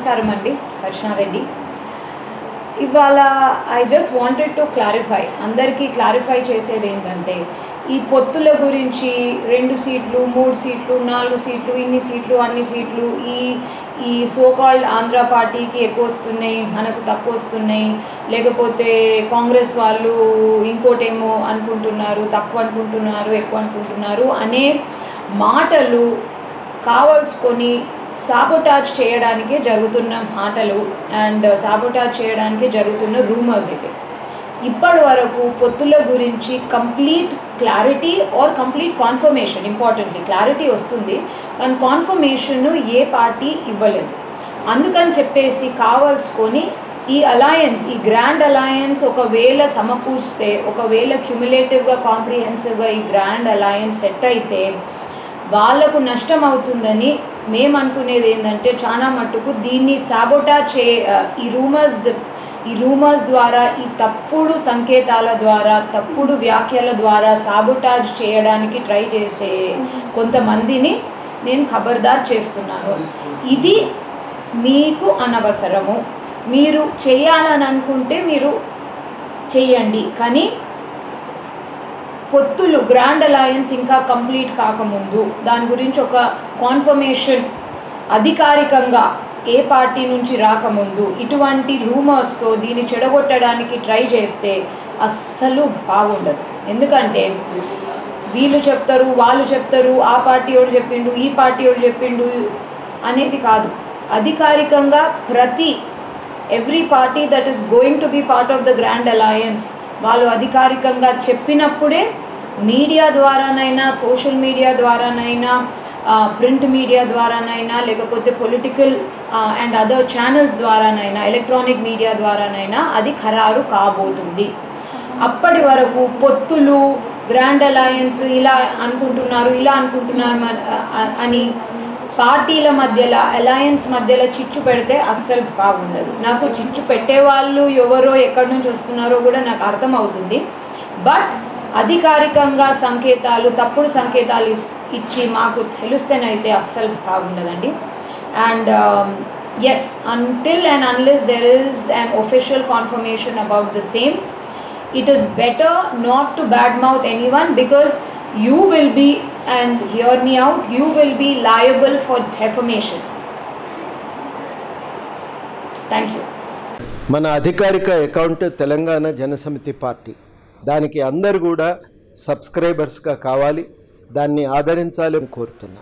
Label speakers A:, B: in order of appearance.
A: నమస్కారం అండి, రచనారెడ్డి. ఇవాళ I just wanted to clarify, అందరికీ క్లారిఫై చేసేది ఏంటంటే, ఈ పొత్తుల గురించి 2 సీట్లు 3 సీట్లు 4 సీట్లు ఇన్ని సీట్లు అన్ని సీట్లు ఈ సోకాల్డ్ ఆంధ్ర పార్టీకి ఎక్కువ వస్తున్నాయి, మనకు తక్కువ వస్తున్నాయి, లేకపోతే కాంగ్రెస్ వాళ్ళు ఇంకోటేమో అనుకుంటున్నారు, తక్కువ అనుకుంటున్నారు, ఎక్కువ అనుకుంటున్నారు అనే మాటలు కావాల్సుకొని సాబోటాజ్ చేయడానికే జరుగుతున్న మాటలు అండ్ సాబోటాజ్ చేయడానికే జరుగుతున్న రూమర్స్ ఇది. ఇప్పటి వరకు పొత్తుల గురించి complete clarity or complete confirmation, importantly clarity వస్తుంది కానీ కాన్ఫర్మేషన్ ఏ పార్టీ ఇవ్వలేదు. అందుకని చెప్పేసి కావాల్సుకొని ఈ అలయన్స్, ఈ గ్రాండ్ అలయన్స్ ఒకవేళ సమకూర్స్తే, ఒకవేళ క్యుములేటివ్గా కాంప్రిహెన్సివ్గా ఈ గ్రాండ్ అలయన్స్ సెట్ అయితే వాళ్ళకు నష్టం అవుతుందని మేము అనుకునేది ఏంటంటే, చాలా మట్టుకు దీన్ని సాబోటాజ్ ఈ రూమర్స్ ద్వారా, ఈ తప్పుడు సంకేతాల ద్వారా, తప్పుడు వ్యాఖ్యల ద్వారా సాబోటాజ్ చేయడానికి ట్రై చేసే కొంతమందిని నేను ఖబర్దార్ చేస్తున్నాను. ఇది మీకు అనవసరము. మీరు చేయాలని అనుకుంటే మీరు చేయండి, కానీ పొత్తులు గ్రాండ్ అలయన్స్ ఇంకా కంప్లీట్ కాకముందు దాని గురించి ఒక కాన్ఫర్మేషన్ అధికారికంగా ఏ పార్టీ నుంచి రాకముందు ఇటువంటి రూమర్స్తో దీన్ని చెడగొట్టడానికి ట్రై చేస్తే అస్సలు బాగుండదు. ఎందుకంటే వీళ్ళు చెప్తారు, వాళ్ళు చెప్తారు, ఆ పార్టీ ఎవరు చెప్పిండు, ఈ పార్టీ ఎవరు చెప్పిండు అనేది కాదు. అధికారికంగా every party that is going to be part of the grand alliance వాళ్ళు అధికారికంగా చెప్పినప్పుడే మీడియా ద్వారానైనా, సోషల్ మీడియా ద్వారానైనా, ప్రింట్ మీడియా ద్వారానైనా, లేకపోతే పొలిటికల్ అండ్ అదర్ ఛానల్స్ ద్వారానైనా, ఎలక్ట్రానిక్ మీడియా ద్వారానైనా అది ఖరారు కాబోతుంది. అప్పటి వరకు పొత్తులు, గ్రాండ్ అలయన్స్ ఇలా అనుకుంటున్నారు అని పార్టీల మధ్యలో, అలయన్స్ మధ్యలో చిచ్చు పెడితే అస్సలు బాగుండదు. నాకు చిచ్చు పెట్టేవాళ్ళు ఎవరో ఎక్కడి నుంచి వస్తున్నారో కూడా నాకు అర్థమవుతుంది. బట్ అధికారికంగా సంకేతాలు, తప్పుడు సంకేతాలు ఇచ్చి మాకు తెలుస్తేనైతే అస్సలు బాగుండదండి. And yes, until and unless there is an official confirmation about the same, it is better not to badmouth anyone because you will be, and hear me out, you will be liable for defamation. Thank you.
B: మన అధికారిక account Telangana Janasamithi party, దానికి అందరూ కూడా సబ్స్క్రైబర్స్గా కావాలి, దాన్ని ఆదరించాలని కోరుతున్నా.